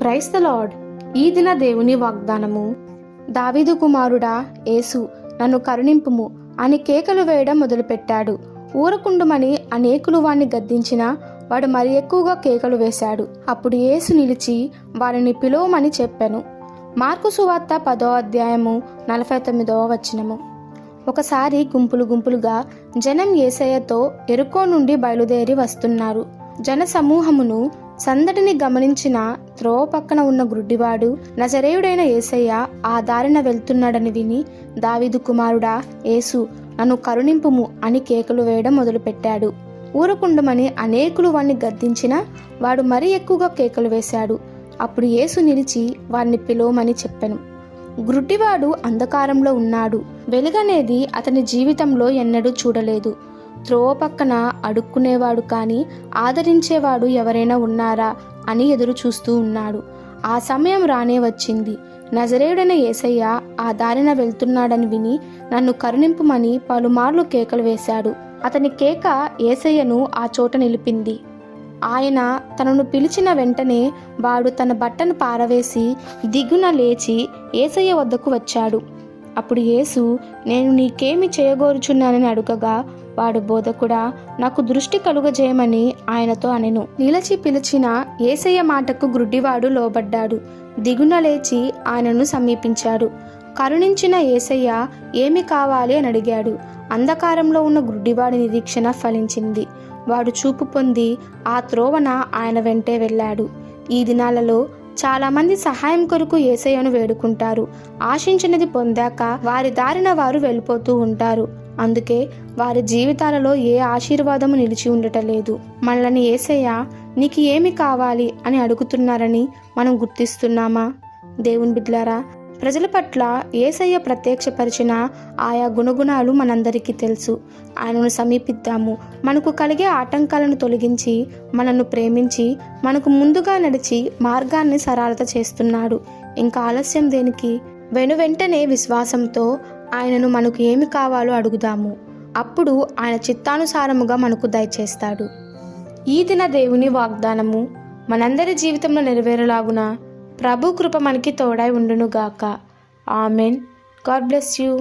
Praise the lord. ఈ దిన దేవుని వాగ్దానము. దావీదు కుమారుడా యేసు, నన్ను కరుణింపుము అని కేకలు వేయడం మొదలుపెట్టాడు. ఊరకుండుమని అనేకులు వాణ్ణి గద్దించినా వాడు మరి ఎక్కువగా కేకలు వేశాడు. అప్పుడు యేసు నిలిచి వారిని పిలువమని చెప్పెను. మార్కు సువార్త 10వ అధ్యాయము 49వ వచనము. ఒకసారి గుంపులుగా జనం యేసయ్యతో యెరికో నుండి బయలుదేరి వస్తున్నారు. జన సమూహమును సందడిని గమనించిన త్రోవ పక్కన ఉన్న గ్రుడ్డివాడు, నజరేయుడైన యేసయ్య ఆ దారిన వెళ్తున్నాడని విని, దావీదు కుమారుడా యేసు, నన్ను కరుణింపుము అని కేకలు వేయడం మొదలుపెట్టాడు. ఊరకుండమని అనేకులు వాణ్ణి గద్దించినా వాడు మరీ ఎక్కువగా కేకలు వేశాడు. అప్పుడు యేసు నిలిచి వారిని పిలువమని చెప్పెను. గ్రుడ్డివాడు అంధకారంలో ఉన్నాడు. వెలుగనేది అతని జీవితంలో ఎన్నడూ చూడలేదు. త్రోవ పక్కన అడుక్కునేవాడు కానీ ఆదరించేవాడు ఎవరైనా ఉన్నారా అని ఎదురు చూస్తూ ఉన్నాడు. ఆ సమయం రానే వచ్చింది. నజరేయుడైన యేసయ్య ఆ దారిన వెళ్తున్నాడని విని, నన్ను కరుణింపుమని పలుమార్లు కేకలు వేశాడు. అతని కేక యేసయ్యను ఆ చోట నిలిపింది. ఆయన తనను పిలిచిన వెంటనే వాడు తన బట్టను పారవేసి దిగున లేచి యేసయ్య వద్దకు వచ్చాడు. అప్పుడు యేసు, నేను నీకేమి చేయగోరుచున్నానని అడుగగా, వాడు, బోధకుడా, నాకు దృష్టి కలుగజేయమని ఆయనతో అనెను. నిలిచి పిలిచిన యేసయ్య మాటకు గ్రుడ్డివాడు లోబడ్డాడు. దిగున లేచి ఆయనను సమీపించాడు. కరుణించిన యేసయ్య ఏమి కావాలి అని అడిగాడు. అంధకారంలో ఉన్న గ్రుడ్డివాడి నిరీక్షణ ఫలించింది. వాడు చూపు పొంది ఆ త్రోవన ఆయన వెంటే వెళ్ళాడు. ఈ దినాలలో చాలామంది సహాయం కొరకు యేసయ్యను వేడుకుంటారు. ఆశించినది పొందాక వారి దారిన వారు వెళ్ళిపోతూ ఉంటారు. అందుకే వారి జీవితాలలో ఏ ఆశీర్వాదము నిలిచి ఉండటలేదు. మనల్ని యేసయ్య నీకు ఏమి కావాలి అని అడుగుతున్నారని మనం గుర్తిస్తున్నామా? దేవుని బిడ్డలారా, ప్రజల పట్ల యేసయ్య ప్రత్యక్షపరిచిన ఆయా గుణగుణాలు మనందరికీ తెలుసు. ఆయనను సమీపిద్దాము. మనకు కలిగే ఆటంకాలను తొలగించి, మనల్ని ప్రేమించి, మనకు ముందుగా నడిచి మార్గాన్ని సరళత చేస్తున్నాడు. ఇంకా ఆలస్యం దేనికి? వెంటనే విశ్వాసంతో ఆయనను మనకు ఏమి కావాలో అడుగుదాము. అప్పుడు ఆయన చిత్తానుసారముగా మనకు దయచేస్తాడు. ఈ దిన దేవుని వాగ్దానము మనందరి జీవితంలో నెరవేరలాగున ప్రభు కృప మనకి తోడై ఉండునుగాక. ఆమెన్. God bless you.